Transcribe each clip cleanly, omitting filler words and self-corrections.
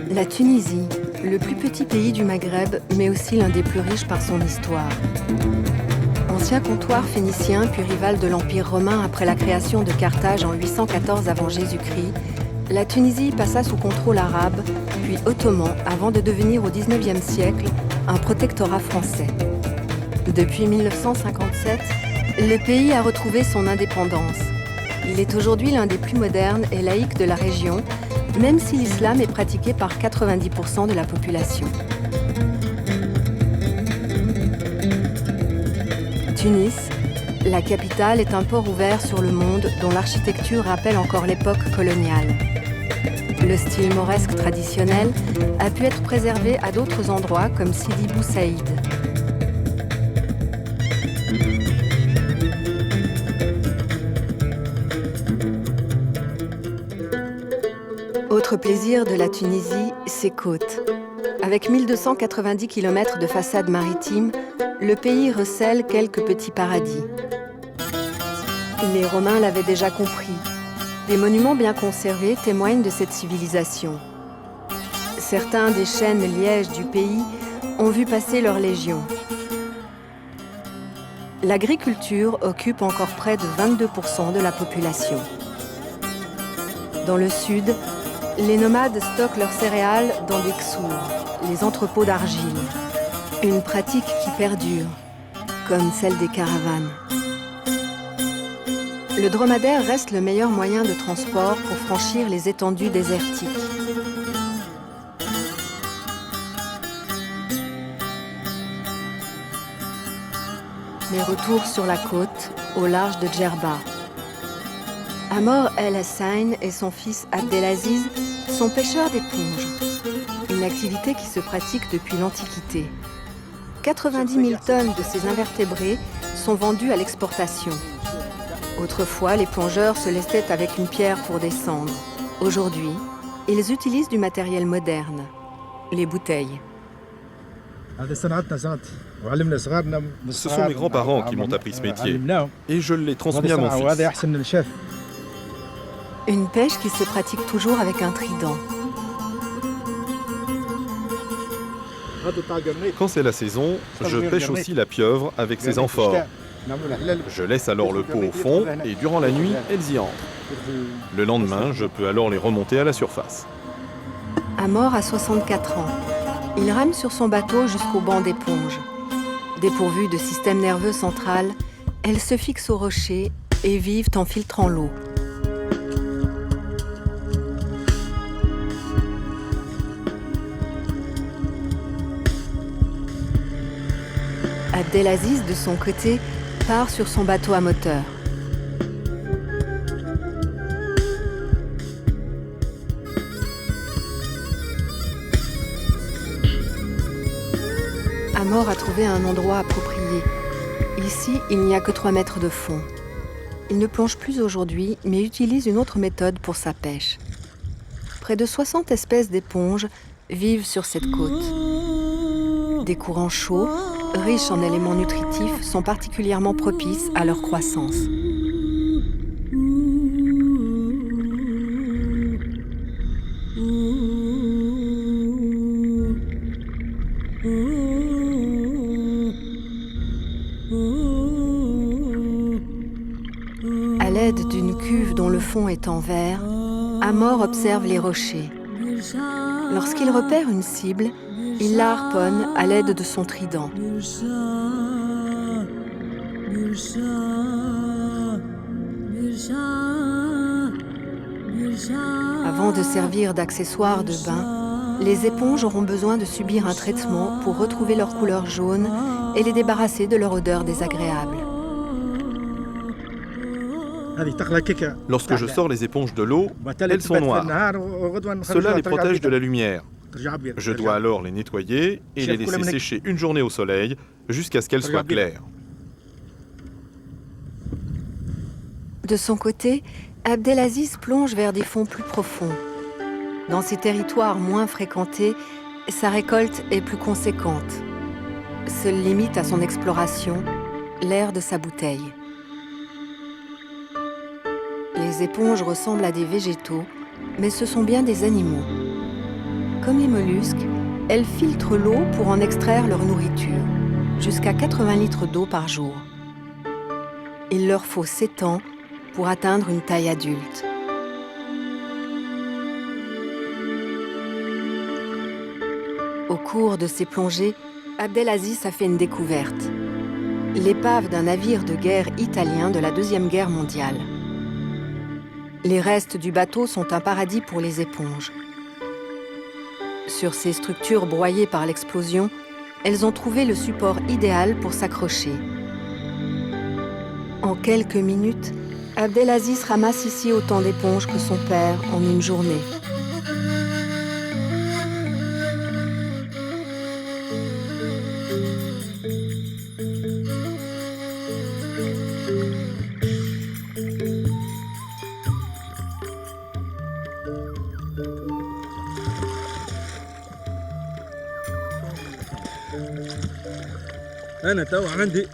La Tunisie, le plus petit pays du Maghreb, mais aussi l'un des plus riches par son histoire. Ancien comptoir phénicien puis rival de l'Empire romain après la création de Carthage en 814 avant Jésus-Christ, la Tunisie passa sous contrôle arabe, puis ottoman, avant de devenir au XIXe siècle un protectorat français. Depuis 1957, le pays a retrouvé son indépendance. Il est aujourd'hui l'un des plus modernes et laïques de la région, même si l'islam est pratiqué par 90% de la population. Tunis, la capitale, est un port ouvert sur le monde dont l'architecture rappelle encore l'époque coloniale. Le style mauresque traditionnel a pu être préservé à d'autres endroits comme Sidi Bou Saïd. Autre plaisir de la Tunisie, ses côtes. Avec 1290 km de façade maritime, le pays recèle quelques petits paradis. Les Romains l'avaient déjà compris. Des monuments bien conservés témoignent de cette civilisation. Certains des chênes lièges du pays ont vu passer leurs légions. L'agriculture occupe encore près de 22% de la population. Dans le sud, les nomades stockent leurs céréales dans des kssours, les entrepôts d'argile. Une pratique qui perdure, comme celle des caravanes. Le dromadaire reste le meilleur moyen de transport pour franchir les étendues désertiques. Mais retour sur la côte, au large de Djerba. Amor El Hassain et son fils Abdelaziz sont pêcheurs d'éponges, une activité qui se pratique depuis l'Antiquité. 90 000 tonnes de ces invertébrés sont vendues à l'exportation. Autrefois, les plongeurs se lestaient avec une pierre pour descendre. Aujourd'hui, ils utilisent du matériel moderne, les bouteilles. Ce sont mes grands-parents qui m'ont appris ce métier et je l'ai transmis à mon fils. Une pêche qui se pratique toujours avec un trident. Quand c'est la saison, je pêche aussi la pieuvre avec ses amphores. Je laisse alors le pot au fond et durant la nuit, elles y entrent. Le lendemain, je peux alors les remonter à la surface. Amor a 64 ans. Il rame sur son bateau jusqu'au banc d'éponge. Dépourvues de système nerveux central, elles se fixent au rocher et vivent en filtrant l'eau. Abdelaziz, de son côté, part sur son bateau à moteur. Amor a trouvé un endroit approprié. Ici, il n'y a que 3 mètres de fond. Il ne plonge plus aujourd'hui, mais utilise une autre méthode pour sa pêche. Près de 60 espèces d'éponges vivent sur cette côte. Des courants chauds, riches en éléments nutritifs, sont particulièrement propices à leur croissance. À l'aide d'une cuve dont le fond est en verre, Amor observe les rochers. Lorsqu'il repère une cible, il la harponne à l'aide de son trident. Avant de servir d'accessoire de bain, les éponges auront besoin de subir un traitement pour retrouver leur couleur jaune et les débarrasser de leur odeur désagréable. Lorsque je sors les éponges de l'eau, elles sont noires. Cela les protège de la lumière. Je dois alors les nettoyer et les laisser sécher une journée au soleil jusqu'à ce qu'elles soient claires. De son côté, Abdelaziz plonge vers des fonds plus profonds. Dans ces territoires moins fréquentés, sa récolte est plus conséquente. Seule limite à son exploration, l'air de sa bouteille. Les éponges ressemblent à des végétaux mais ce sont bien des animaux. Comme les mollusques, elles filtrent l'eau pour en extraire leur nourriture, jusqu'à 80 litres d'eau par jour. Il leur faut 7 ans pour atteindre une taille adulte. Au cours de ses plongées, Abdelaziz a fait une découverte. L'épave d'un navire de guerre italien de la Deuxième Guerre mondiale. Les restes du bateau sont un paradis pour les éponges. Sur ces structures broyées par l'explosion, elles ont trouvé le support idéal pour s'accrocher. En quelques minutes, Abdelaziz ramasse ici autant d'éponges que son père en une journée.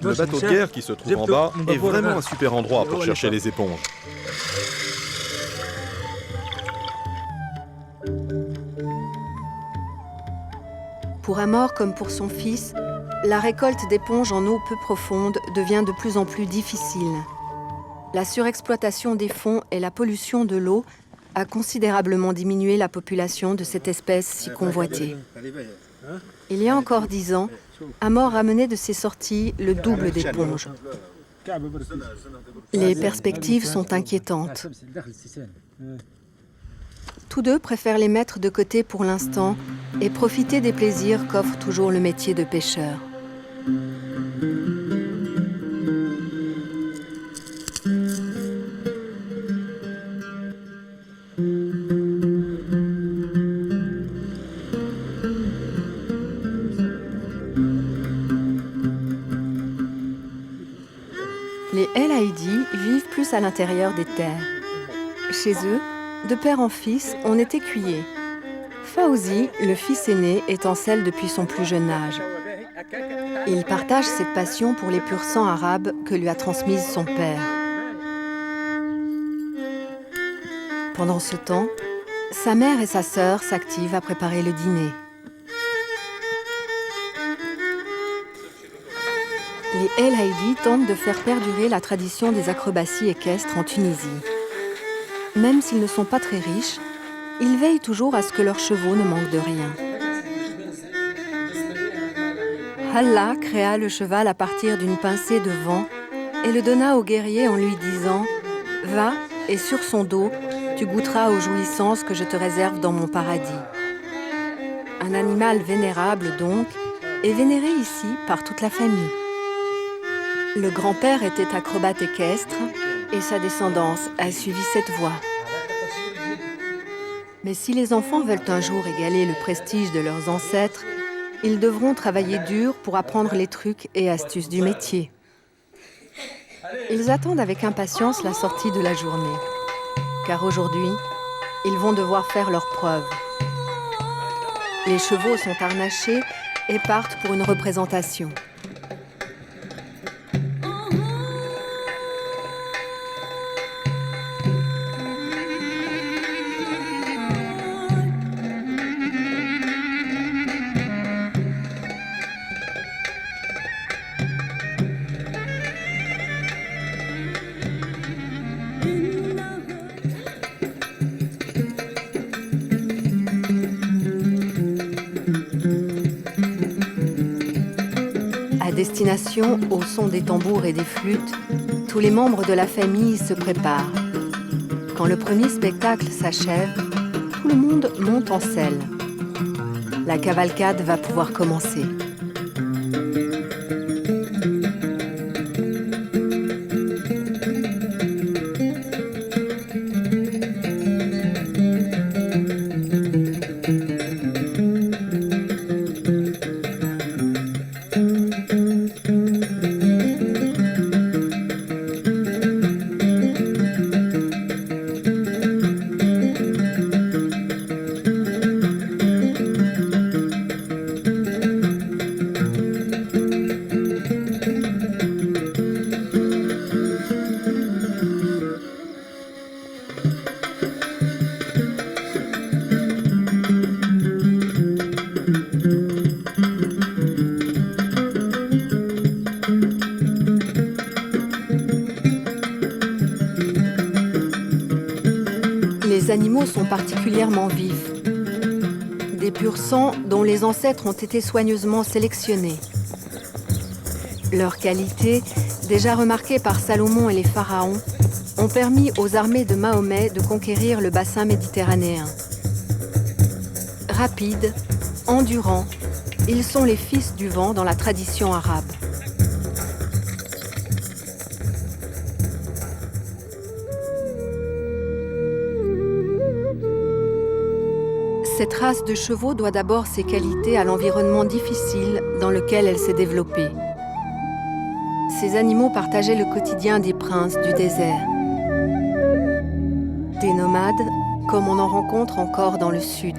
Le bateau de guerre qui se trouve en bas est vraiment un super endroit pour chercher les éponges. Pour Amor comme pour son fils, la récolte d'éponges en eau peu profonde devient de plus en plus difficile. La surexploitation des fonds et la pollution de l'eau a considérablement diminué la population de cette espèce si convoitée. Il y a encore 10 ans, Amor ramenait de ses sorties le double d'éponges. Les perspectives sont inquiétantes. Tous deux préfèrent les mettre de côté pour l'instant et profiter des plaisirs qu'offre toujours le métier de pêcheur. Les El Haïdi vivent plus à l'intérieur des terres. Chez eux, de père en fils, on est écuyer. Fawzi, le fils aîné, est en selle depuis son plus jeune âge. Il partage cette passion pour les pur sang arabes que lui a transmise son père. Pendant ce temps, sa mère et sa sœur s'activent à préparer le dîner. Les El Haïdi tentent de faire perdurer la tradition des acrobaties équestres en Tunisie. Même s'ils ne sont pas très riches, ils veillent toujours à ce que leurs chevaux ne manquent de rien. Allah créa le cheval à partir d'une pincée de vent et le donna au guerrier en lui disant « Va, et sur son dos, tu goûteras aux jouissances que je te réserve dans mon paradis. » Un animal vénérable donc, est vénéré ici par toute la famille. Le grand-père était acrobate équestre et sa descendance a suivi cette voie. Mais si les enfants veulent un jour égaler le prestige de leurs ancêtres, ils devront travailler dur pour apprendre les trucs et astuces du métier. Ils attendent avec impatience la sortie de la journée, car aujourd'hui, ils vont devoir faire leurs preuves. Les chevaux sont harnachés et partent pour une représentation. Destination au son des tambours et des flûtes, tous les membres de la famille se préparent. Quand le premier spectacle s'achève, tout le monde monte en selle. La cavalcade va pouvoir commencer. Les animaux sont particulièrement vifs. Des pur sang dont les ancêtres ont été soigneusement sélectionnés. Leur qualité, déjà remarquée par Salomon et les pharaons, ont permis aux armées de Mahomet de conquérir le bassin méditerranéen. Rapides, endurants, ils sont les fils du vent dans la tradition arabe. Cette race de chevaux doit d'abord ses qualités à l'environnement difficile dans lequel elle s'est développée. Ces animaux partageaient le quotidien des princes du désert. Des nomades, comme on en rencontre encore dans le sud.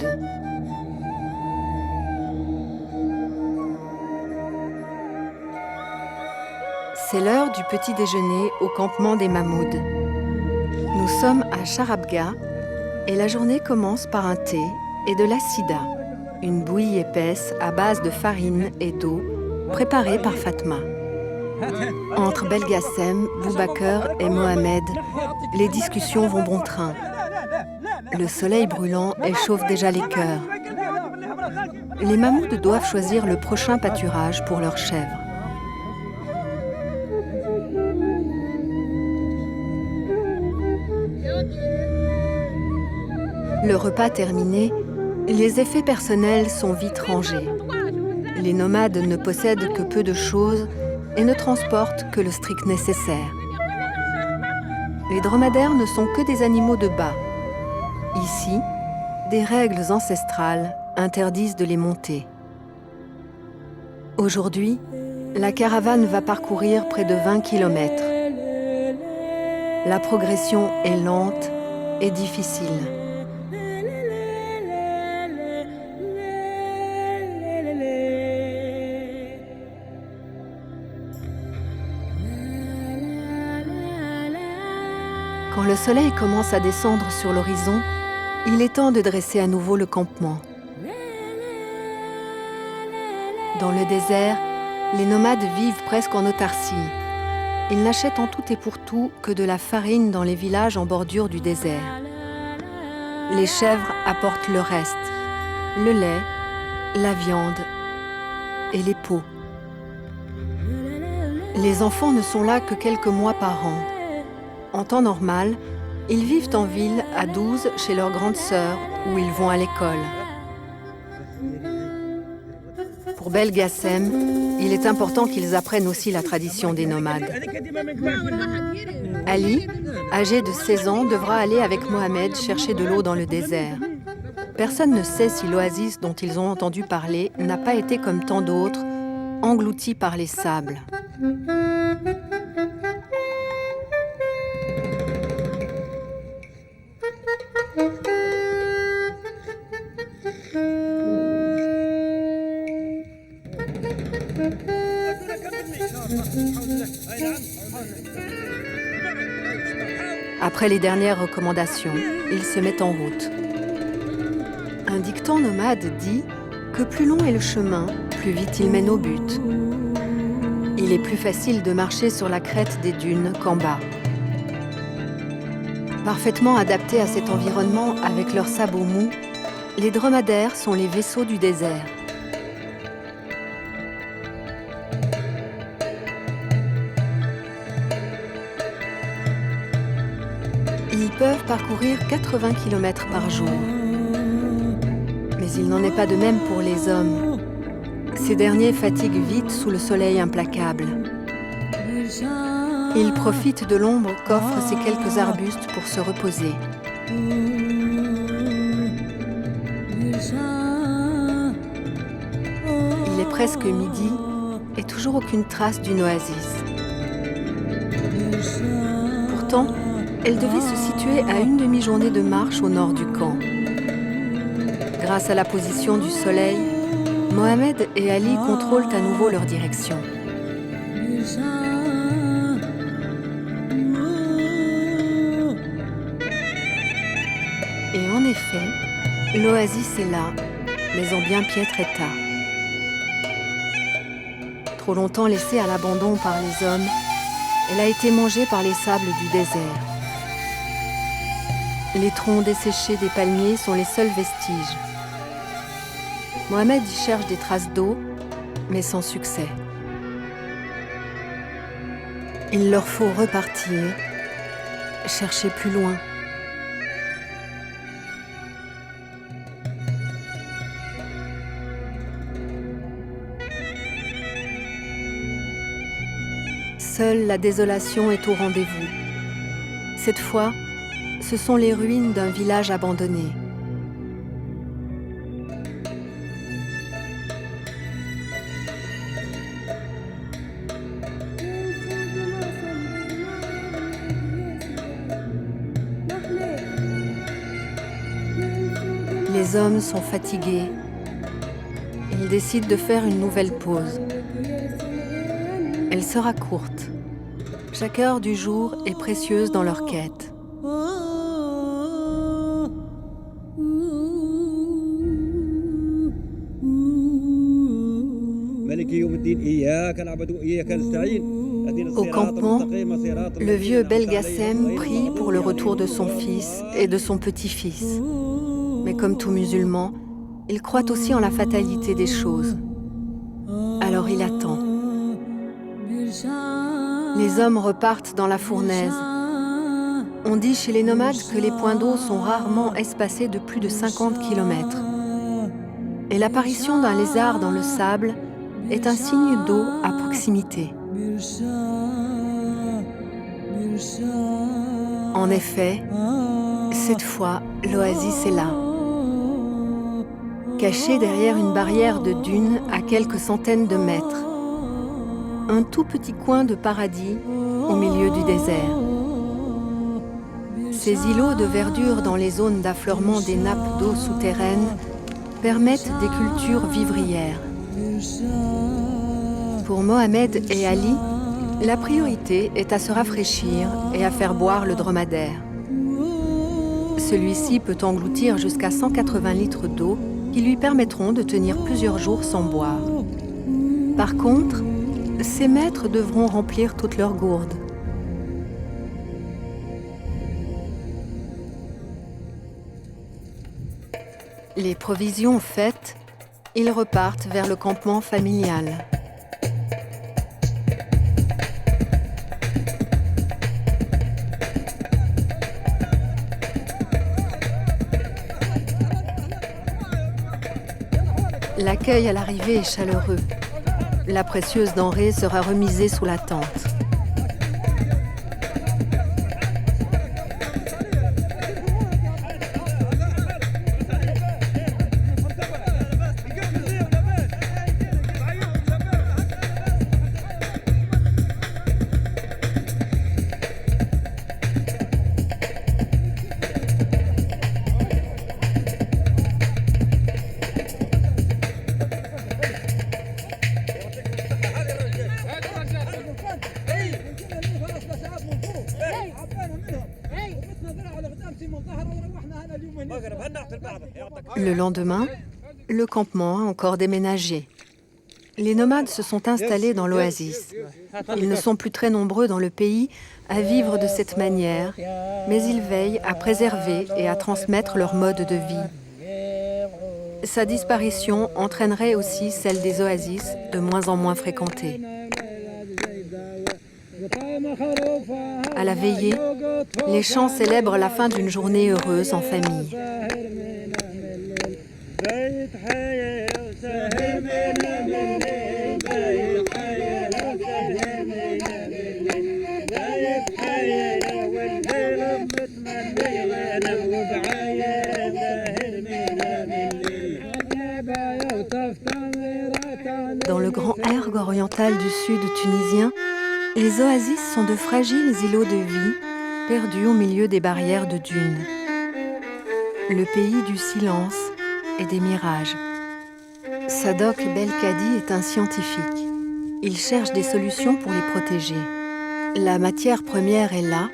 C'est l'heure du petit déjeuner au campement des Mahmouds. Nous sommes à Charabga et la journée commence par un thé et de la sida, une bouillie épaisse à base de farine et d'eau, préparée par Fatma. Entre Belgassem, Boubacar et Mohamed, les discussions vont bon train. Le soleil brûlant échauffe déjà les cœurs. Les Mahmouds doivent choisir le prochain pâturage pour leurs chèvres. Le repas terminé, les effets personnels sont vite rangés. Les nomades ne possèdent que peu de choses et ne transportent que le strict nécessaire. Les dromadaires ne sont que des animaux de bas. Ici, des règles ancestrales interdisent de les monter. Aujourd'hui, la caravane va parcourir près de 20 km. La progression est lente et difficile. Quand le soleil commence à descendre sur l'horizon, il est temps de dresser à nouveau le campement. Dans le désert, les nomades vivent presque en autarcie. Ils n'achètent en tout et pour tout que de la farine dans les villages en bordure du désert. Les chèvres apportent le reste, le lait, la viande et les peaux. Les enfants ne sont là que quelques mois par an. En temps normal, ils vivent en ville à 12 chez leur grande sœur où ils vont à l'école. Pour Belgassem, il est important qu'ils apprennent aussi la tradition des nomades. Ali, âgé de 16 ans, devra aller avec Mohamed chercher de l'eau dans le désert. Personne ne sait si l'oasis dont ils ont entendu parler n'a pas été comme tant d'autres, engloutie par les sables. Après les dernières recommandations, ils se mettent en route. Un dicton nomade dit que plus long est le chemin, plus vite il mène au but. Il est plus facile de marcher sur la crête des dunes qu'en bas. Parfaitement adaptés à cet environnement avec leurs sabots mous, les dromadaires sont les vaisseaux du désert. Ils peuvent parcourir 80 km par jour. Mais il n'en est pas de même pour les hommes. Ces derniers fatiguent vite sous le soleil implacable. Ils profitent de l'ombre qu'offrent ces quelques arbustes pour se reposer. Il est presque midi et toujours aucune trace d'une oasis. Pourtant, elle devait se situer à une demi-journée de marche au nord du camp. Grâce à la position du soleil, Mohamed et Ali contrôlent à nouveau leur direction. Et en effet, l'oasis est là, mais en bien piètre état. Trop longtemps laissée à l'abandon par les hommes, elle a été mangée par les sables du désert. Les troncs desséchés des palmiers sont les seuls vestiges. Mohamed y cherche des traces d'eau, mais sans succès. Il leur faut repartir, chercher plus loin. Seule la désolation est au rendez-vous. Cette fois, ce sont les ruines d'un village abandonné. Les hommes sont fatigués. Ils décident de faire une nouvelle pause. Elle sera courte. Chaque heure du jour est précieuse dans leur quête. Au campement, le vieux Belgassem prie pour le retour de son fils et de son petit-fils. Mais comme tout musulman, il croit aussi en la fatalité des choses. Alors il attend. Les hommes repartent dans la fournaise. On dit chez les nomades que les points d'eau sont rarement espacés de plus de 50 km. Et l'apparition d'un lézard dans le sable est un signe d'eau à proximité. En effet, cette fois, l'oasis est là. Caché derrière une barrière de dunes à quelques centaines de mètres. Un tout petit coin de paradis au milieu du désert. Ces îlots de verdure dans les zones d'affleurement des nappes d'eau souterraines permettent des cultures vivrières. Pour Mohamed et Ali, la priorité est à se rafraîchir et à faire boire le dromadaire. Celui-ci peut engloutir jusqu'à 180 litres d'eau qui lui permettront de tenir plusieurs jours sans boire. Par contre, ses maîtres devront remplir toutes leurs gourdes. Les provisions faites, ils repartent vers le campement familial. L'accueil à l'arrivée est chaleureux. La précieuse denrée sera remisée sous la tente. Le lendemain, le campement a encore déménagé. Les nomades se sont installés dans l'oasis. Ils ne sont plus très nombreux dans le pays à vivre de cette manière, mais ils veillent à préserver et à transmettre leur mode de vie. Sa disparition entraînerait aussi celle des oasis de moins en moins fréquentées. À la veillée, les chants célèbrent la fin d'une journée heureuse en famille. Dans le grand erg oriental du sud tunisien, les oasis sont de fragiles îlots de vie, perdus au milieu des barrières de dunes. Le pays du silence et des mirages. Sadok Belkadi est un scientifique. Il cherche des solutions pour les protéger. La matière première est là,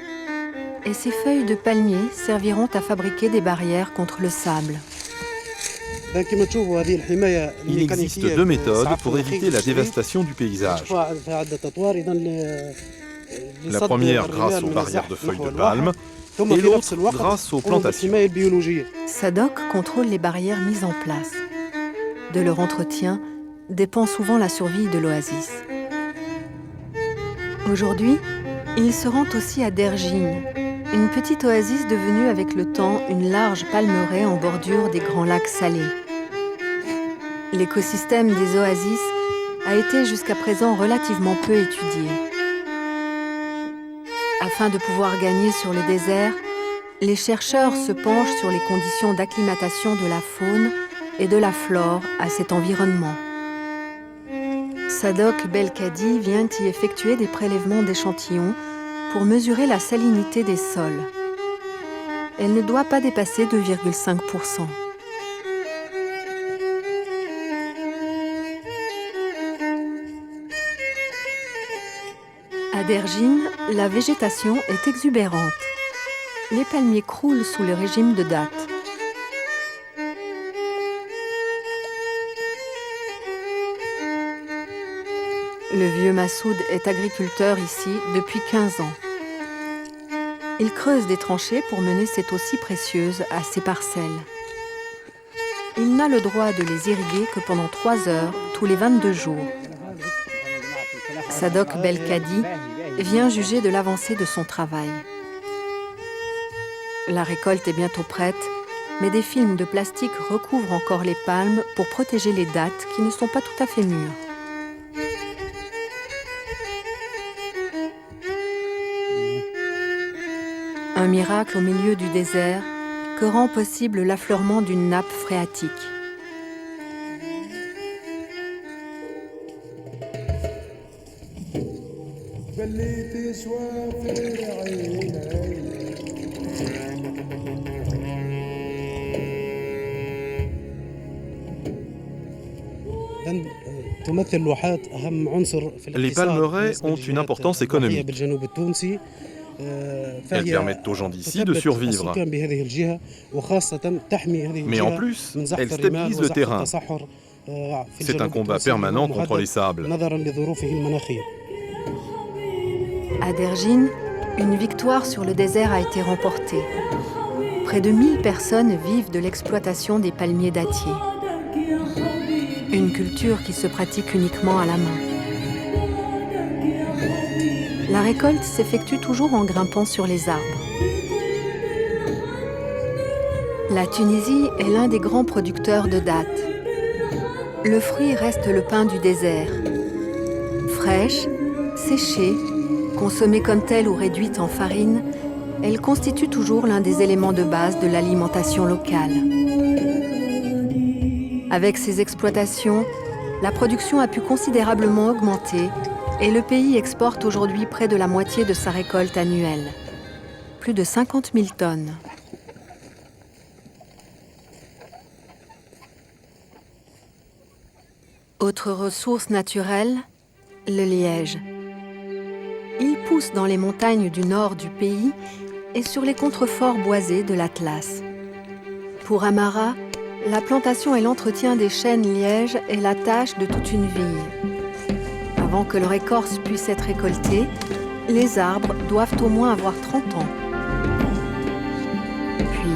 et ces feuilles de palmier serviront à fabriquer des barrières contre le sable. Il existe deux méthodes pour éviter la dévastation du paysage. La première grâce aux barrières de feuilles de palme, et l'autre grâce aux plantations. Sadok contrôle les barrières mises en place. De leur entretien dépend souvent la survie de l'oasis. Aujourd'hui, il se rend aussi à Dergin, une petite oasis devenue avec le temps une large palmeraie en bordure des grands lacs salés. L'écosystème des oasis a été jusqu'à présent relativement peu étudié. Afin de pouvoir gagner sur les déserts, les chercheurs se penchent sur les conditions d'acclimatation de la faune et de la flore à cet environnement. Sadok Belkadi vient y effectuer des prélèvements d'échantillons pour mesurer la salinité des sols. Elle ne doit pas dépasser 2,5%. À Dergin, la végétation est exubérante. Les palmiers croulent sous le régime de dattes. Le vieux Massoud est agriculteur ici depuis 15 ans. Il creuse des tranchées pour mener cette eau si précieuse à ses parcelles. Il n'a le droit de les irriguer que pendant 3 heures tous les 22 jours. Sadok Belkadi vient juger de l'avancée de son travail. La récolte est bientôt prête, mais des films de plastique recouvrent encore les palmes pour protéger les dattes qui ne sont pas tout à fait mûres. Un miracle au milieu du désert que rend possible l'affleurement d'une nappe phréatique. Les palmeraies ont une importance économique. Elles permettent aux gens d'ici de survivre. Mais en plus, elles stabilisent le terrain. C'est un combat permanent contre les sables. À Dergin, une victoire sur le désert a été remportée. Près de 1000 personnes vivent de l'exploitation des palmiers dattiers. Une culture qui se pratique uniquement à la main. La récolte s'effectue toujours en grimpant sur les arbres. La Tunisie est l'un des grands producteurs de dattes. Le fruit reste le pain du désert. Fraîche, séchée, consommée comme telle ou réduite en farine, elle constitue toujours l'un des éléments de base de l'alimentation locale. Avec ces exploitations, la production a pu considérablement augmenter et le pays exporte aujourd'hui près de la moitié de sa récolte annuelle. Plus de 50 000 tonnes. Autre ressource naturelle, le liège. Il pousse dans les montagnes du nord du pays et sur les contreforts boisés de l'Atlas. Pour Amara, la plantation et l'entretien des chênes lièges est la tâche de toute une vie. Avant que leur écorce puisse être récoltée, les arbres doivent au moins avoir 30 ans. Puis,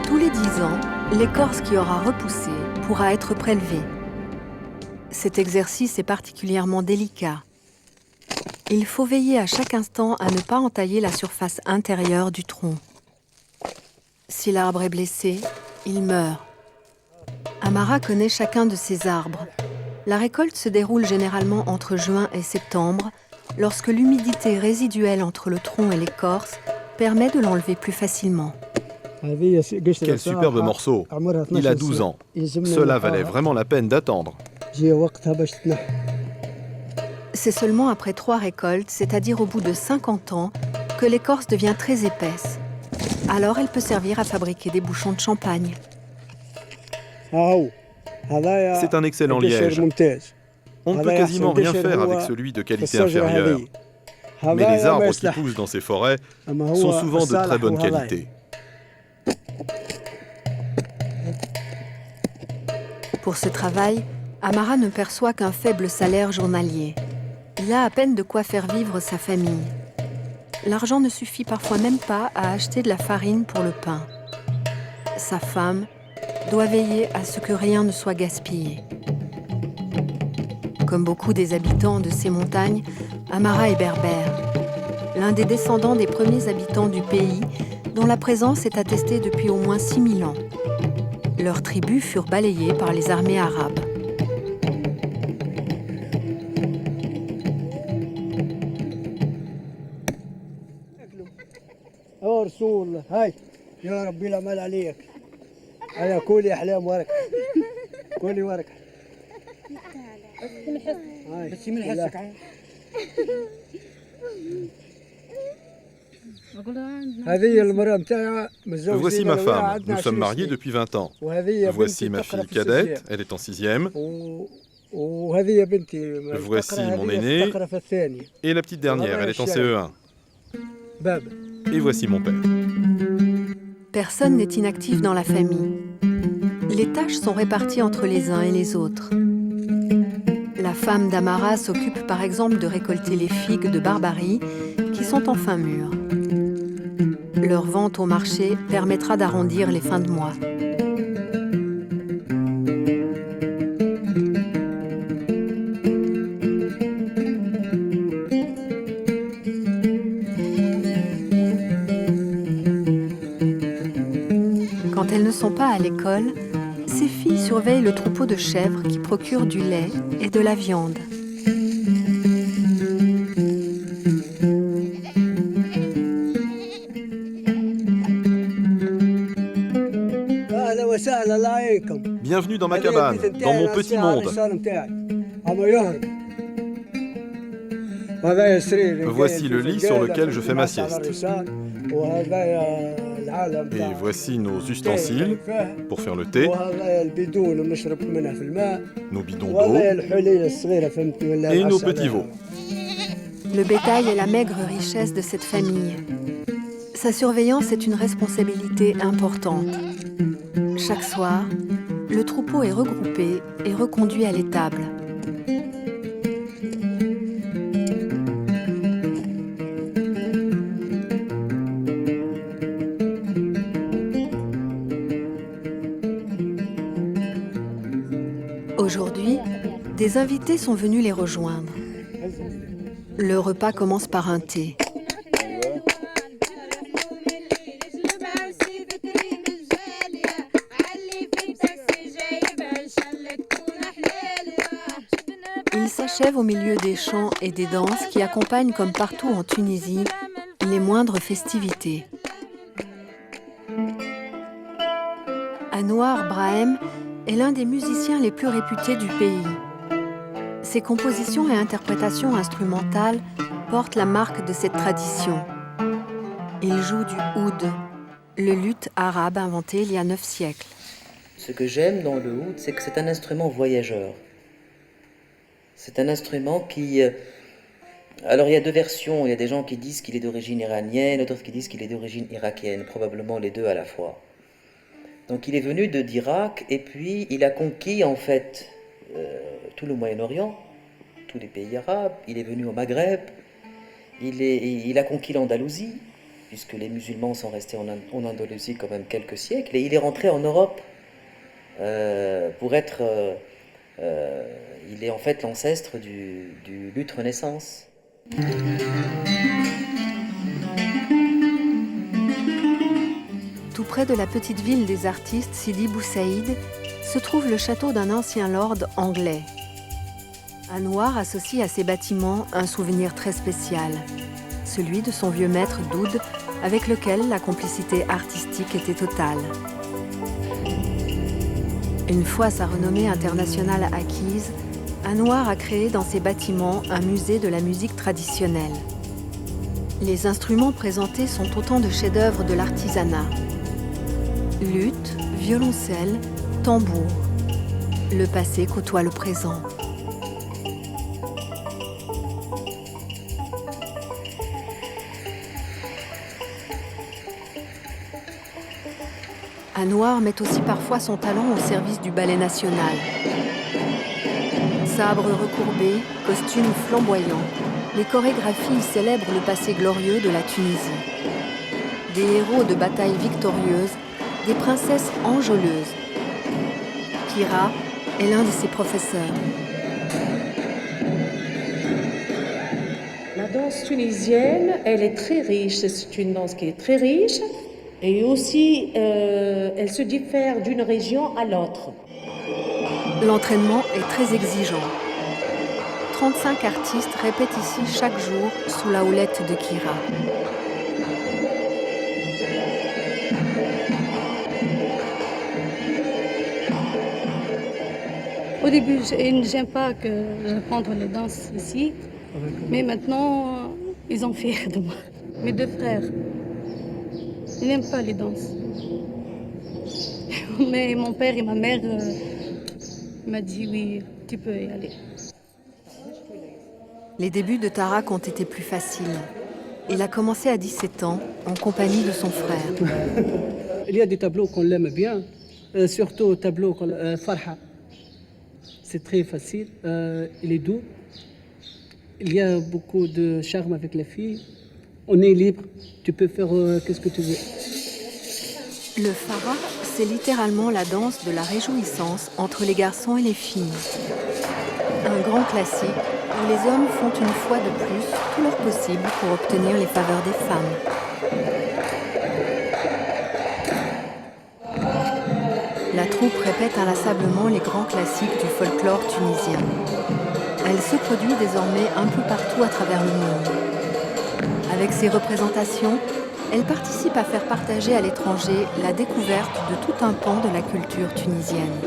tous les 10 ans, l'écorce qui aura repoussé pourra être prélevée. Cet exercice est particulièrement délicat. Il faut veiller à chaque instant à ne pas entailler la surface intérieure du tronc. Si l'arbre est blessé, il meurt. Amara connaît chacun de ces arbres. La récolte se déroule généralement entre juin et septembre, lorsque l'humidité résiduelle entre le tronc et l'écorce permet de l'enlever plus facilement. Quel superbe morceau! Il a 12 ans. Cela valait vraiment la peine d'attendre. C'est seulement après 3 récoltes, c'est-à-dire au bout de 50 ans, que l'écorce devient très épaisse. Alors elle peut servir à fabriquer des bouchons de champagne. C'est un excellent liège. On ne peut quasiment rien faire avec celui de qualité inférieure. Mais les arbres qui poussent dans ces forêts sont souvent de très bonne qualité. Pour ce travail, Amara ne perçoit qu'un faible salaire journalier. Il a à peine de quoi faire vivre sa famille. l'argent ne suffit parfois même pas à acheter de la farine pour le pain. Sa femme doit veiller à ce que rien ne soit gaspillé. Comme beaucoup des habitants de ces montagnes, Amara est berbère, l'un des descendants des premiers habitants du pays, dont la présence est attestée depuis au moins 6000 ans. Leurs tribus furent balayées par les armées arabes. Voici ma femme, nous sommes mariés depuis 20 ans. Voici ma fille cadette, elle est en 6e. Voici mon aîné. Et la petite dernière, elle est en CE1. Et voici mon père. Personne n'est inactif dans la famille. Les tâches sont réparties entre les uns et les autres. La femme d'Amara s'occupe par exemple de récolter les figues de Barbarie qui sont en fin mûres. Leur vente au marché permettra d'arrondir les fins de mois. Quand elles ne sont pas à l'école, ces filles surveillent le troupeau de chèvres qui procure du lait et de la viande. Bienvenue dans ma cabane, dans mon petit monde. Voici le lit sur lequel je fais ma sieste. Et voici nos ustensiles pour faire le thé, nos bidons d'eau et nos petits veaux. Le bétail est la maigre richesse de cette famille. Sa surveillance est une responsabilité importante. Chaque soir, le troupeau est regroupé et reconduit à l'étable. Aujourd'hui, des invités sont venus les rejoindre. Le repas commence par un thé. Il s'achève au milieu des chants et des danses qui accompagnent, comme partout en Tunisie, les moindres festivités. Anouar Brahim est l'un des musiciens les plus réputés du pays. Ses compositions et interprétations instrumentales portent la marque de cette tradition. Il joue du oud, le luth arabe inventé il y a 9 siècles. Ce que j'aime dans le oud, c'est que c'est un instrument voyageur. C'est un instrument qui... Alors il y a deux versions, il y a des gens qui disent qu'il est d'origine iranienne, d'autres qui disent qu'il est d'origine irakienne, probablement les deux à la fois. Donc il est venu d'Irak et puis il a conquis en fait tout le Moyen-Orient, tous les pays arabes, il est venu au Maghreb, il a conquis l'Andalousie, puisque les musulmans sont restés en Andalousie quand même quelques siècles, et il est rentré en Europe pour être... il est en fait l'ancêtre du luth Renaissance. Tout près de la petite ville des artistes Sidi Bou Saïd se trouve le château d'un ancien lord anglais. Anouar associe à ces bâtiments un souvenir très spécial, celui de son vieux maître d'oud avec lequel la complicité artistique était totale. Une fois sa renommée internationale acquise, Anouar a créé dans ses bâtiments un musée de la musique traditionnelle. Les instruments présentés sont autant de chefs-d'œuvre de l'artisanat. Luth, violoncelle, tambour. Le passé côtoie le présent. Anouar met aussi parfois son talent au service du ballet national. Sabre recourbé, costumes flamboyants, Les chorégraphies célèbrent le passé glorieux de la Tunisie. Des héros de batailles victorieuses, des princesses enjôleuses. Kira est l'un de ses professeurs. La danse tunisienne, elle est très riche. C'est une danse qui est très riche. Et aussi, elle se diffère d'une région à l'autre. L'entraînement est très exigeant. 35 artistes répètent ici chaque jour sous la houlette de Kira. Au début, ils ne j'aime pas que j'apprenne les danses ici, mais maintenant, ils ont fier de moi. Mes deux frères, ils n'aiment pas les danses. Mais mon père et ma mère m'ont dit oui, tu peux y aller. Les débuts de Tarak ont été plus faciles. Il a commencé à 17 ans, en compagnie de son frère. Il y a des tableaux qu'on l'aime bien, surtout le tableau Farha. C'est très facile, il est doux. Il y a beaucoup de charme avec la fille. On est libre, tu peux faire qu'est-ce que tu veux. Le Farha, c'est littéralement la danse de la réjouissance entre les garçons et les filles. Un grand classique où les hommes font une fois de plus tout leur possible pour obtenir les faveurs des femmes. La troupe répète inlassablement les grands classiques du folklore tunisien. Elle se produit désormais un peu partout à travers le monde. Avec ses représentations, elle participe à faire partager à l'étranger la découverte de tout un pan de la culture tunisienne.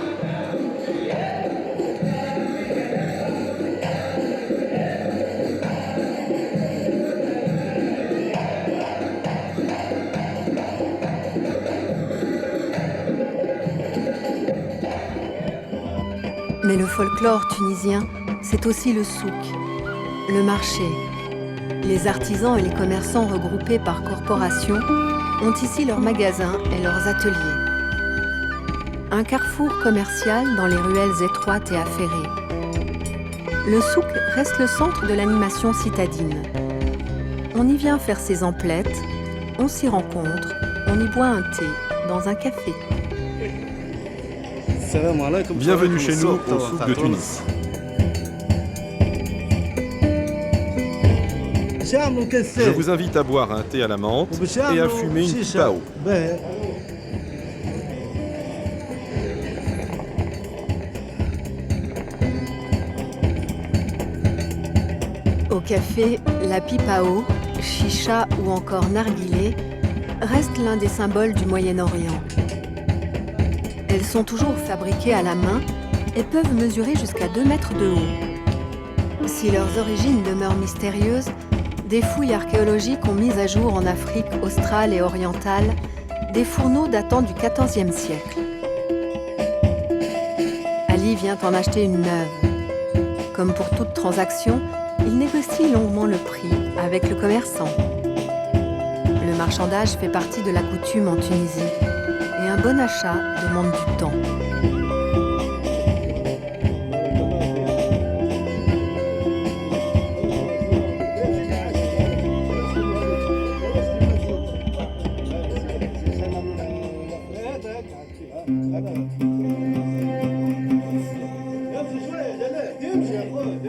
Mais le folklore tunisien, c'est aussi le souk, le marché. Les artisans et les commerçants regroupés par corporation ont ici leurs magasins et leurs ateliers. Un carrefour commercial dans les ruelles étroites et affairées. Le souk reste le centre de l'animation citadine. On y vient faire ses emplettes, on s'y rencontre, on y boit un thé dans un café. Bienvenue chez nous au souk de Tunis. Je vous invite à boire un thé à la menthe et à fumer une pao. Au café, la pipao, chicha ou encore narguilé reste l'un des symboles du Moyen-Orient. Elles sont toujours fabriquées à la main et peuvent mesurer jusqu'à 2 mètres de haut. Si leurs origines demeurent mystérieuses, des fouilles archéologiques ont mis à jour en Afrique australe et orientale des fourneaux datant du XIVe siècle. Ali vient en acheter une neuve. Comme pour toute transaction, il négocie longuement le prix avec le commerçant. Le marchandage fait partie de la coutume en Tunisie et un bon achat demande du temps.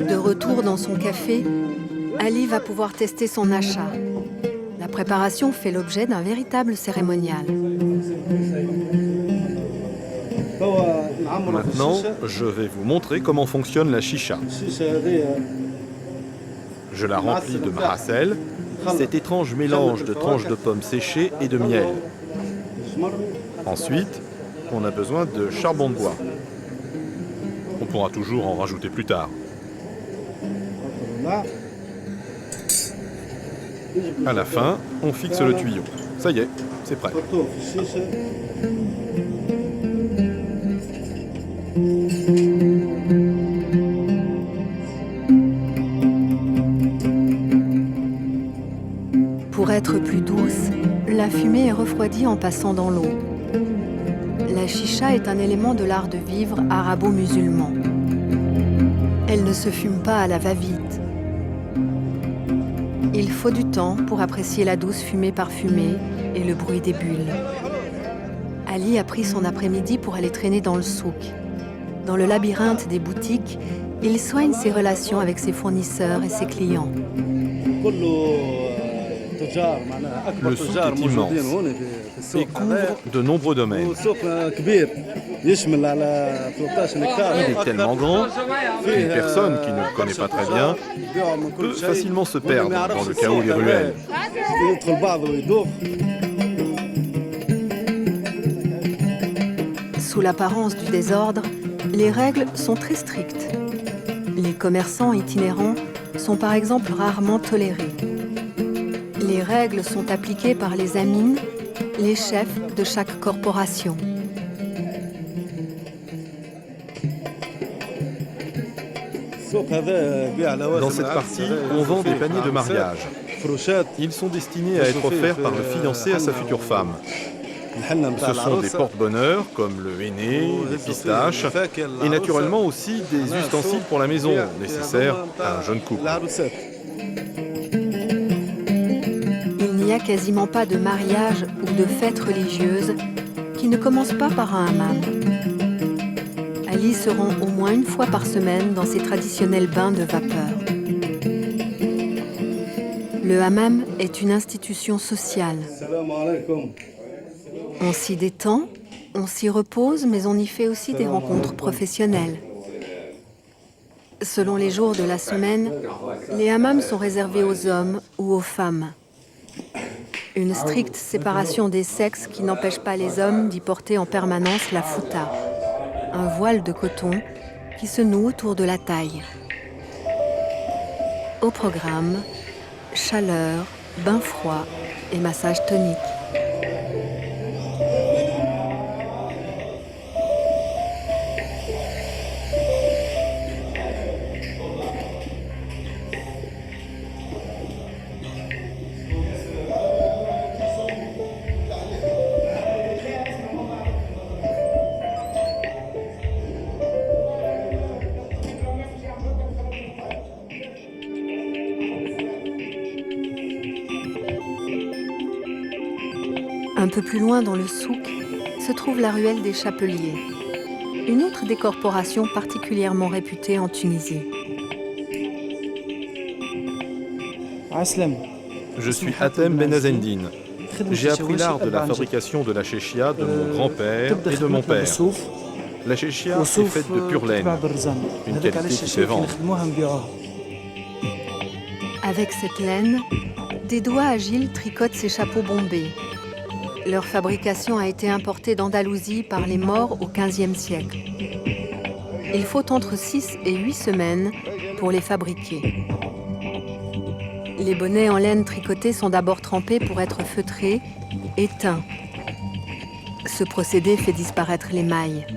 De retour dans son café, Ali va pouvoir tester son achat. La préparation fait l'objet d'un véritable cérémonial. Maintenant, je vais vous montrer comment fonctionne la chicha. Je la remplis de maracel, cet étrange mélange de tranches de pommes séchées et de miel. Ensuite, on a besoin de charbon de bois. On pourra toujours en rajouter plus tard. À la fin, on fixe le tuyau. Ça y est, c'est prêt. Pour être plus douce, la fumée est refroidie en passant dans l'eau. La chicha est un élément de l'art de vivre arabo-musulman. Elle ne se fume pas à la va-vite. Il faut du temps pour apprécier la douce fumée parfumée et le bruit des bulles. Ali a pris son après-midi pour aller traîner dans le souk. Dans le labyrinthe des boutiques, il soigne ses relations avec ses fournisseurs et ses clients. Le souk est immense et couvre de nombreux domaines. Il est tellement grand qu'une personne qui ne le connaît pas très bien peut facilement se perdre dans le chaos des ruelles. Sous l'apparence du désordre, les règles sont très strictes. Les commerçants itinérants sont par exemple rarement tolérés. Les règles sont appliquées par les amines, les chefs de chaque corporation. Dans cette partie, on vend des paniers de mariage. Ils sont destinés à être offerts par le fiancé à sa future femme. Ce sont des porte-bonheur comme le henné, les pistaches et naturellement aussi des ustensiles pour la maison nécessaires à un jeune couple. Il n'y a quasiment pas de mariage ou de fête religieuse qui ne commence pas par un hammam. Ali se rend au moins une fois par semaine dans ses traditionnels bains de vapeur. Le hammam est une institution sociale. On s'y détend, on s'y repose, mais on y fait aussi des rencontres professionnelles. Selon les jours de la semaine, les hammams sont réservés aux hommes ou aux femmes. Une stricte séparation des sexes qui n'empêche pas les hommes d'y porter en permanence la fouta, un voile de coton qui se noue autour de la taille. Au programme, chaleur, bain froid et massage tonique. Un peu plus loin dans le souk se trouve la ruelle des Chapeliers, une autre des corporations particulièrement réputée en Tunisie. Je suis Hatem Benazendine. J'ai appris l'art de la fabrication de la chéchia de mon grand-père et de mon père. La chéchia est faite de pure laine, une qualité qui fait vendre. Avec cette laine, des doigts agiles tricotent ces chapeaux bombés. Leur fabrication a été importée d'Andalousie par les Maures au XVe siècle. Il faut entre 6 et 8 semaines pour les fabriquer. Les bonnets en laine tricotée sont d'abord trempés pour être feutrés et teints. Ce procédé fait disparaître les mailles.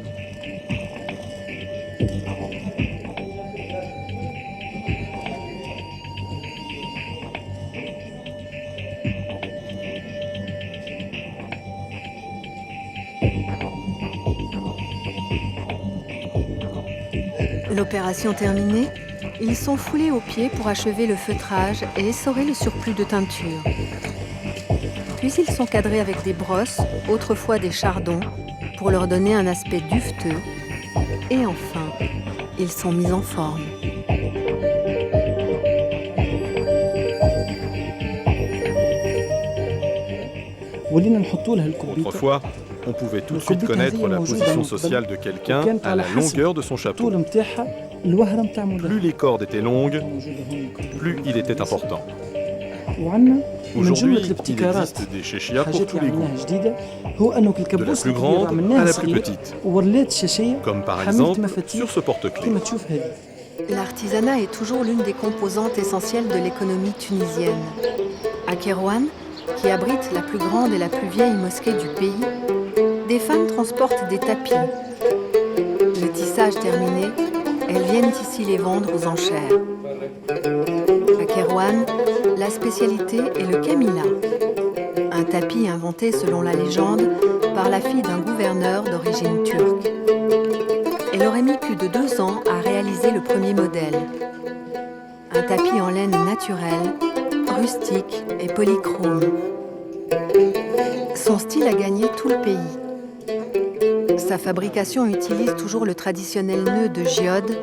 L'opération terminée, ils sont foulés aux pieds pour achever le feutrage et essorer le surplus de teinture. Puis ils sont cadrés avec des brosses, autrefois des chardons, pour leur donner un aspect duveteux. Et enfin, ils sont mis en forme. Autrefois, on pouvait tout de suite connaître la position sociale de quelqu'un à la longueur de son chapeau. Plus les cordes étaient longues, plus il était important. Aujourd'hui, il existe des chéchias pour tous les goûts, de la plus grande à la plus petite, comme par exemple sur ce porte-clés. L'artisanat est toujours l'une des composantes essentielles de l'économie tunisienne. À Kérouane, qui abrite la plus grande et la plus vieille mosquée du pays, des femmes transportent des tapis. Le tissage terminé, elles viennent ici les vendre aux enchères. À Kérouane, la spécialité est le kamila, un tapis inventé selon la légende par la fille d'un gouverneur d'origine turque. Elle aurait mis plus de 2 ans à réaliser le premier modèle. Un tapis en laine naturelle, rustique et polychrome. Son style a gagné tout le pays. Sa fabrication utilise toujours le traditionnel nœud de Giode,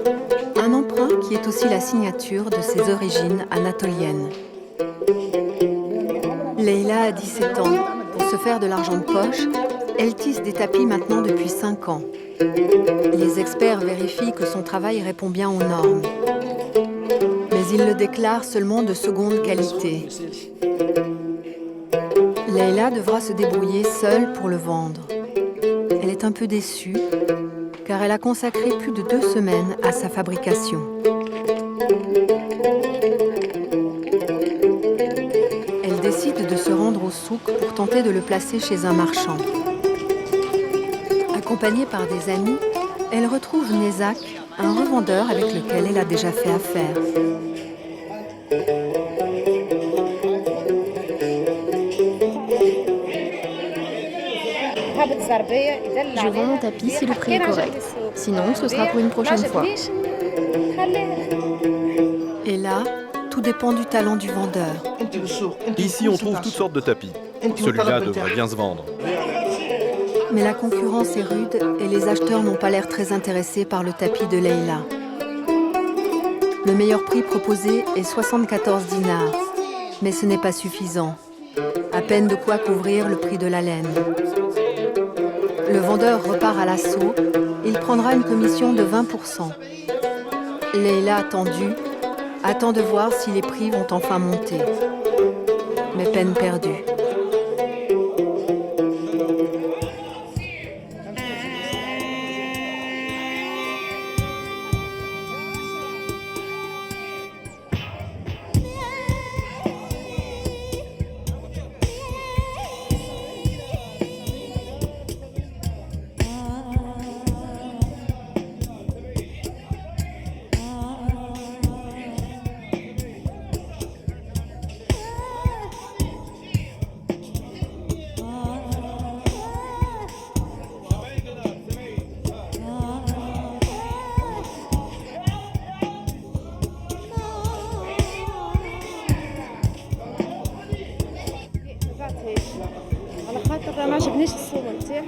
un emprunt qui est aussi la signature de ses origines anatoliennes. Leïla a 17 ans. Pour se faire de l'argent de poche, elle tisse des tapis maintenant depuis 5 ans. Les experts vérifient que son travail répond bien aux normes. Mais il le déclare seulement de seconde qualité. Leïla devra se débrouiller seule pour le vendre. Elle est un peu déçue, car elle a consacré plus de 2 semaines à sa fabrication. Elle décide de se rendre au souk pour tenter de le placer chez un marchand. Accompagnée par des amis, elle retrouve Nezak, un revendeur avec lequel elle a déjà fait affaire. Je vends mon tapis si le prix est correct. Sinon, ce sera pour une prochaine fois. Et là, tout dépend du talent du vendeur. Ici, on trouve toutes sortes de tapis. Celui-là devrait bien se vendre. Mais la concurrence est rude et les acheteurs n'ont pas l'air très intéressés par le tapis de Leïla. Le meilleur prix proposé est 74 dinars. Mais ce n'est pas suffisant. À peine de quoi couvrir le prix de la laine. Le vendeur repart à l'assaut. Il prendra une commission de 20%. Leïla, tendue, attend de voir si les prix vont enfin monter. Mais peine perdue.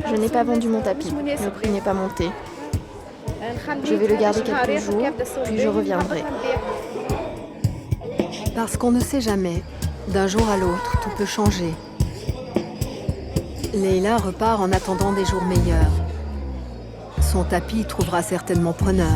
Je n'ai pas vendu mon tapis. Le prix n'est pas monté. Je vais le garder quelques jours, puis je reviendrai. Parce qu'on ne sait jamais. D'un jour à l'autre, tout peut changer. Leïla repart en attendant des jours meilleurs. Son tapis trouvera certainement preneur.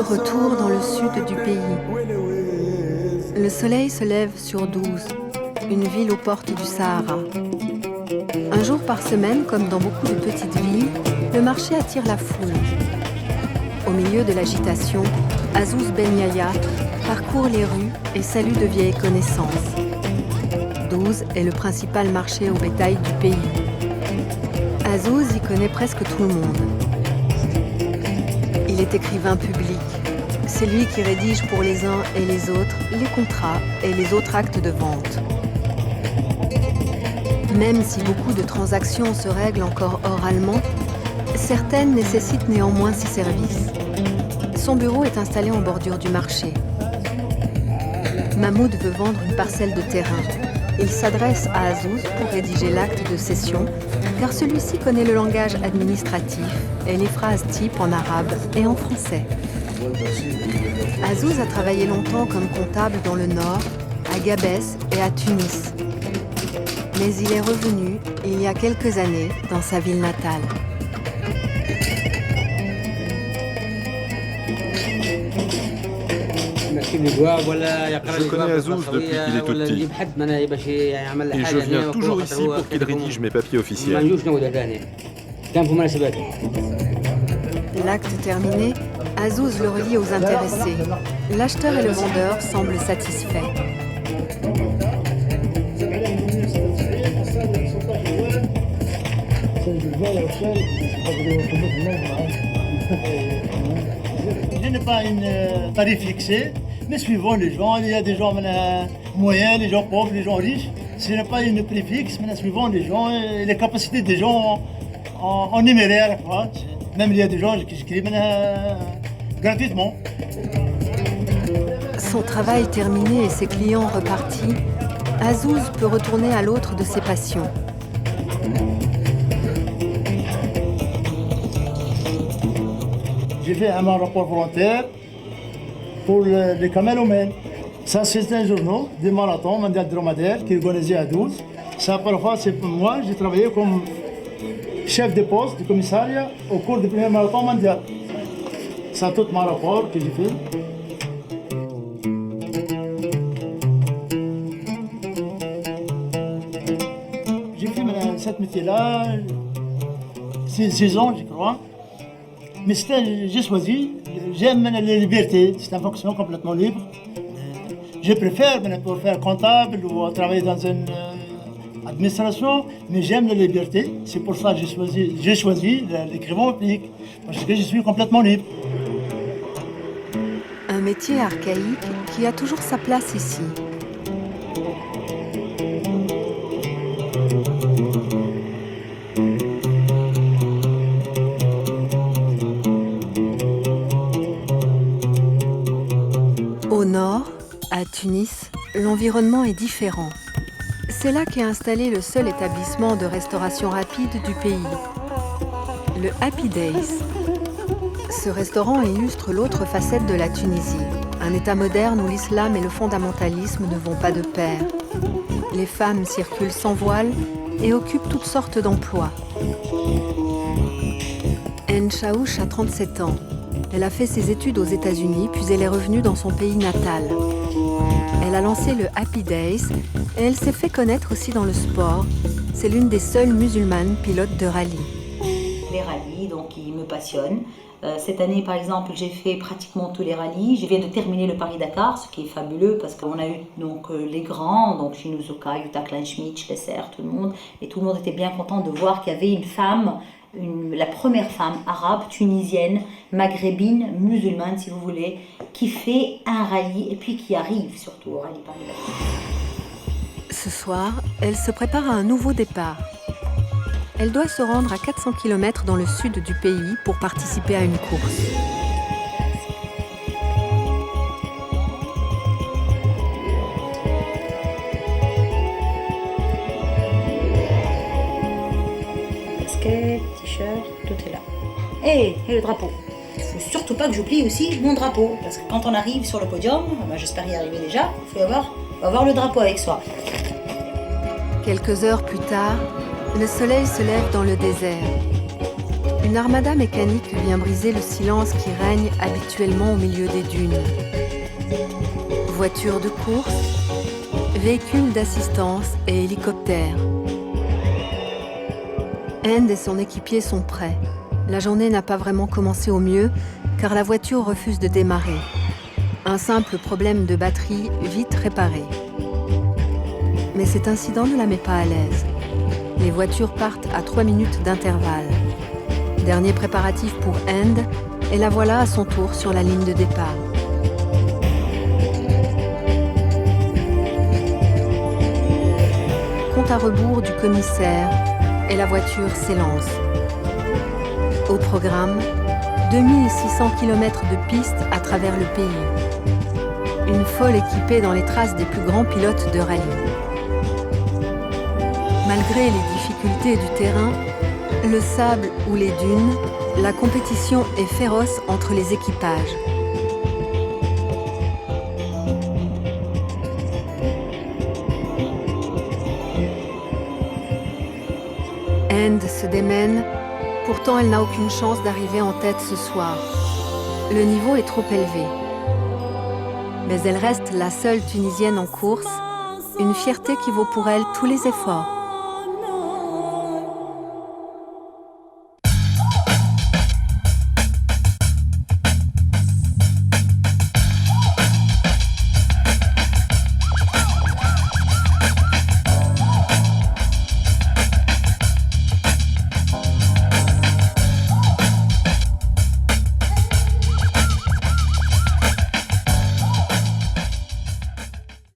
Retour dans le sud du pays. Le soleil se lève sur Douze, une ville aux portes du Sahara. Un jour par semaine, comme dans beaucoup de petites villes, le marché attire la foule. Au milieu de l'agitation, Azouz Ben Yahya parcourt les rues et salue de vieilles connaissances. Douze est le principal marché au bétail du pays. Azouz y connaît presque tout le monde. Il est écrivain public. C'est lui qui rédige pour les uns et les autres les contrats et les autres actes de vente. Même si beaucoup de transactions se règlent encore oralement, certaines nécessitent néanmoins ses services. Son bureau est installé en bordure du marché. Mahmoud veut vendre une parcelle de terrain. Il s'adresse à Azouz pour rédiger l'acte de cession, car celui-ci connaît le langage administratif et les phrases types en arabe et en français. Azouz a travaillé longtemps comme comptable dans le Nord, à Gabès et à Tunis. Mais il est revenu, il y a quelques années, dans sa ville natale. Je connais Azouz depuis qu'il est tout petit. Et je viens toujours ici pour qu'il rédige mes papiers officiels. L'acte terminé, Azouz le relie aux intéressés. L'acheteur et le vendeur semblent satisfaits. Je n'ai pas une tarif fixé, mais suivant les gens, il y a des gens moyens, les gens pauvres, les gens riches. Ce n'est pas une prix fixe, mais suivant les gens et les capacités des gens en numéraire. Même il y a des gens qui écrivent gratuitement. Son travail terminé et ses clients repartis, Azouz peut retourner à l'autre de ses passions. J'ai fait un rapport volontaire pour les camélomènes. Ça, c'est un journal des marathons mondial dromadaire qui est organisé à 12. Ça, parfois, c'est pour moi. J'ai travaillé comme chef de poste du commissariat au cours du premier marathon mondial. C'est tout mon rapport que j'ai fait. J'ai fait ce métier-là 6 ans, je crois. Mais j'ai choisi, j'aime la liberté, c'est une fonction complètement libre. Je préfère pour faire comptable ou travailler dans une administration, mais j'aime la liberté. C'est pour ça que j'ai choisi l'écrivain public, parce que je suis complètement libre. Un métier archaïque qui a toujours sa place ici. Au nord, à Tunis, l'environnement est différent. C'est là qu'est installé le seul établissement de restauration rapide du pays, le Happy Days. Ce restaurant illustre l'autre facette de la Tunisie, un État moderne où l'islam et le fondamentalisme ne vont pas de pair. Les femmes circulent sans voile et occupent toutes sortes d'emplois. En Chaouch a 37 ans. Elle a fait ses études aux États-Unis, puis elle est revenue dans son pays natal. Elle a lancé le Happy Days et elle s'est fait connaître aussi dans le sport. C'est l'une des seules musulmanes pilotes de rallye. Les rallyes, donc, ils me passionnent. Cette année, par exemple, j'ai fait pratiquement tous les rallyes. Je viens de terminer le Paris-Dakar, ce qui est fabuleux parce qu'on a eu donc les grands, donc Shinuzuka, Jutta Kleinschmidt, Schlesser, tout le monde. Et tout le monde était bien content de voir qu'il y avait une femme, la première femme arabe, tunisienne, maghrébine, musulmane si vous voulez, qui fait un rallye et puis qui arrive surtout au rallye Paris-Dakar. Ce soir, elle se prépare à un nouveau départ. Elle doit se rendre à 400 km dans le sud du pays pour participer à une course. Casquette, t-shirt, tout est là. Et le drapeau. Il ne faut surtout pas que j'oublie aussi mon drapeau, parce que quand on arrive sur le podium, j'espère y arriver déjà, il faut avoir le drapeau avec soi. Quelques heures plus tard, le soleil se lève dans le désert. Une armada mécanique vient briser le silence qui règne habituellement au milieu des dunes. Voitures de course, véhicules d'assistance et hélicoptères. End et son équipier sont prêts. La journée n'a pas vraiment commencé au mieux, car la voiture refuse de démarrer. Un simple problème de batterie vite réparé. Mais cet incident ne la met pas à l'aise. Les voitures partent à 3 minutes d'intervalle. Dernier préparatif pour End, et la voilà à son tour sur la ligne de départ. Compte à rebours du commissaire, et la voiture s'élance. Au programme, 2600 km de piste à travers le pays. Une folle équipée dans les traces des plus grands pilotes de rallye. Malgré les difficultés du terrain, le sable ou les dunes, la compétition est féroce entre les équipages. End se démène, pourtant elle n'a aucune chance d'arriver en tête ce soir. Le niveau est trop élevé. Mais elle reste la seule Tunisienne en course, une fierté qui vaut pour elle tous les efforts.